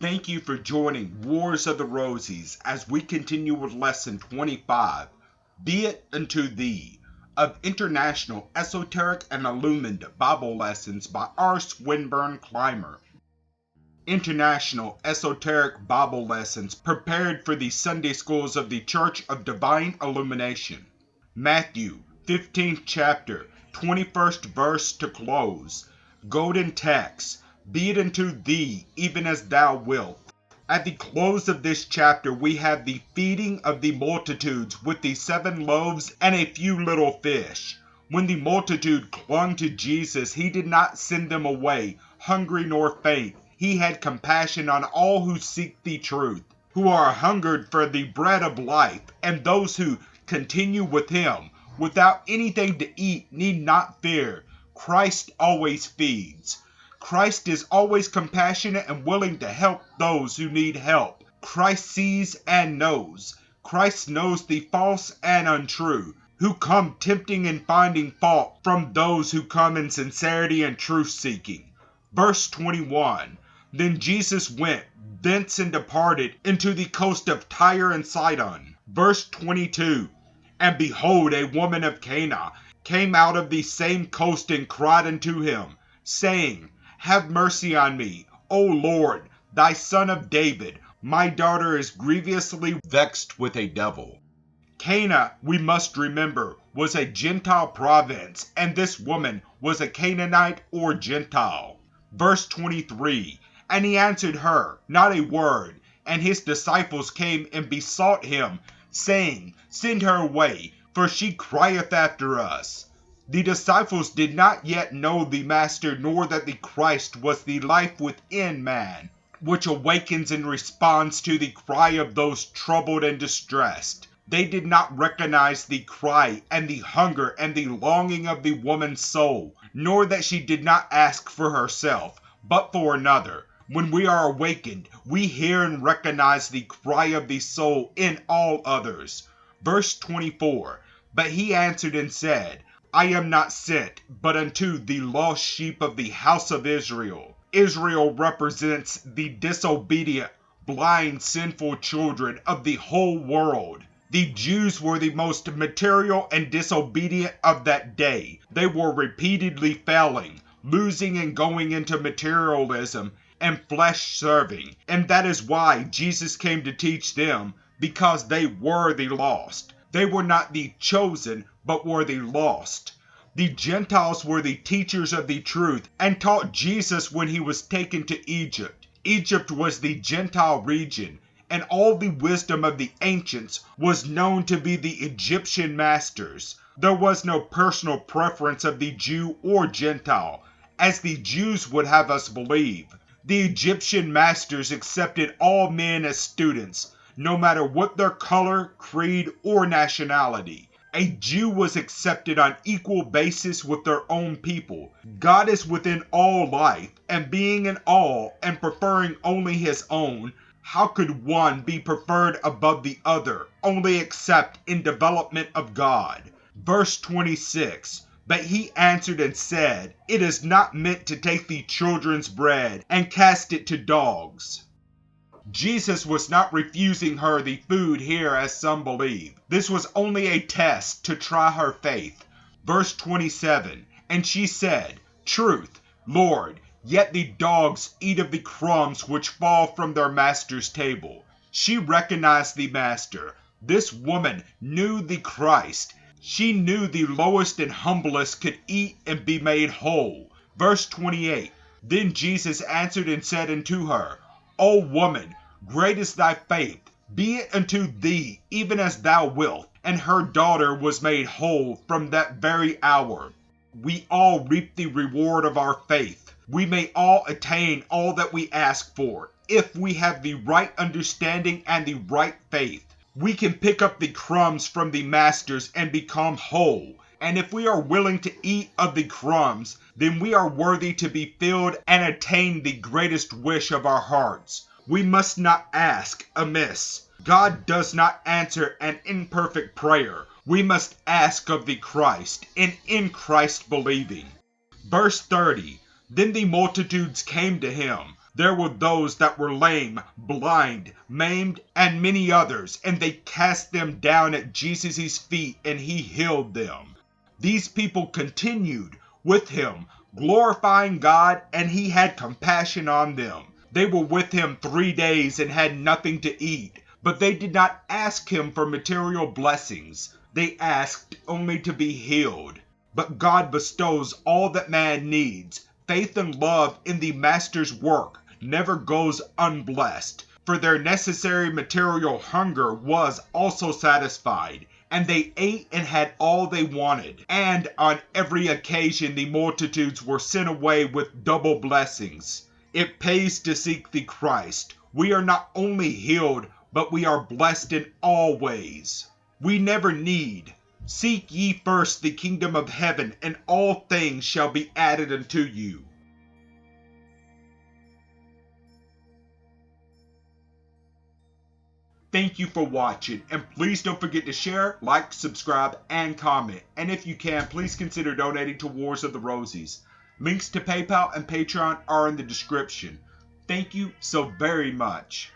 Thank you for joining Wars of the Rosies as we continue with Lesson 25, Be It Unto Thee, of International Esoteric and Illuminated Bible Lessons by R. Swinburne Clymer. International Esoteric Bible Lessons prepared for the Sunday Schools of the Church of Divine Illumination. Matthew, 15th chapter, 21st verse to close. Golden text. Be it unto thee, even as thou wilt. At the close of this chapter we have the feeding of the multitudes with the 7 loaves and a few little fish. When the multitude clung to Jesus, he did not send them away, hungry nor faint. He had compassion on all who seek the truth, who are hungered for the bread of life, and those who continue with him, without anything to eat, need not fear. Christ always feeds. Christ is always compassionate and willing to help those who need help. Christ sees and knows. Christ knows the false and untrue, who come tempting and finding fault from those who come in sincerity and truth-seeking. Verse 21, Then Jesus went thence and departed into the coast of Tyre and Sidon. Verse 22, And behold, a woman of Cana came out of the same coast and cried unto him, saying, Have mercy on me, O Lord, thy son of David. My daughter is grievously vexed with a devil. Cana, we must remember, was a Gentile province, and this woman was a Canaanite or Gentile. Verse 23, And he answered her not a word, and his disciples came and besought him, saying, Send her away, for she crieth after us. The disciples did not yet know the Master, nor that the Christ was the life within man, which awakens in response to the cry of those troubled and distressed. They did not recognize the cry and the hunger and the longing of the woman's soul, nor that she did not ask for herself, but for another. When we are awakened, we hear and recognize the cry of the soul in all others. Verse 24, But he answered and said, I am not sent, but unto the lost sheep of the house of Israel. Israel represents the disobedient, blind, sinful children of the whole world. The Jews were the most material and disobedient of that day. They were repeatedly failing, losing and going into materialism and flesh serving. And that is why Jesus came to teach them, because they were the lost. They were not the chosen, but were the lost. The Gentiles were the teachers of the truth and taught Jesus when he was taken to Egypt. Egypt was the Gentile region, and all the wisdom of the ancients was known to be the Egyptian masters. There was no personal preference of the Jew or Gentile, as the Jews would have us believe. The Egyptian masters accepted all men as students, no matter what their color, creed, or nationality. A Jew was accepted on equal basis with their own people. God is within all life, and being in all and preferring only his own, how could one be preferred above the other, only except in development of God? Verse 26, But he answered and said, It is not meant to take the children's bread and cast it to dogs. Jesus was not refusing her the food here as some believe. This was only a test to try her faith. Verse 27, And she said, Truth, Lord, yet the dogs eat of the crumbs which fall from their master's table. She recognized the Master. This woman knew the Christ. She knew the lowest and humblest could eat and be made whole. Verse 28, Then Jesus answered and said unto her, O woman, great is thy faith, be it unto thee even as thou wilt. And her daughter was made whole from that very hour. We all reap the reward of our faith. We may all attain all that we ask for, if we have the right understanding and the right faith. We can pick up the crumbs from the masters and become whole. And if we are willing to eat of the crumbs, then we are worthy to be filled and attain the greatest wish of our hearts. We must not ask amiss. God does not answer an imperfect prayer. We must ask of the Christ, and in Christ believing. Verse 30, Then the multitudes came to him, There were those that were lame, blind, maimed, and many others, and they cast them down at Jesus' feet, and he healed them. These people continued with him, glorifying God, and he had compassion on them. They were with him 3 days and had nothing to eat, but they did not ask him for material blessings. They asked only to be healed. But God bestows all that man needs. Faith and love in the Master's work never goes unblessed, for their necessary material hunger was also satisfied, and they ate and had all they wanted. And on every occasion the multitudes were sent away with double blessings. It pays to seek the Christ. We are not only healed, but we are blessed in all ways. We never need. Seek ye first the kingdom of heaven, and all things shall be added unto you. Thank you for watching, and please don't forget to share, like, subscribe, and comment. And if you can, please consider donating to Wars of the Rosies. Links to PayPal and Patreon are in the description. Thank you so very much.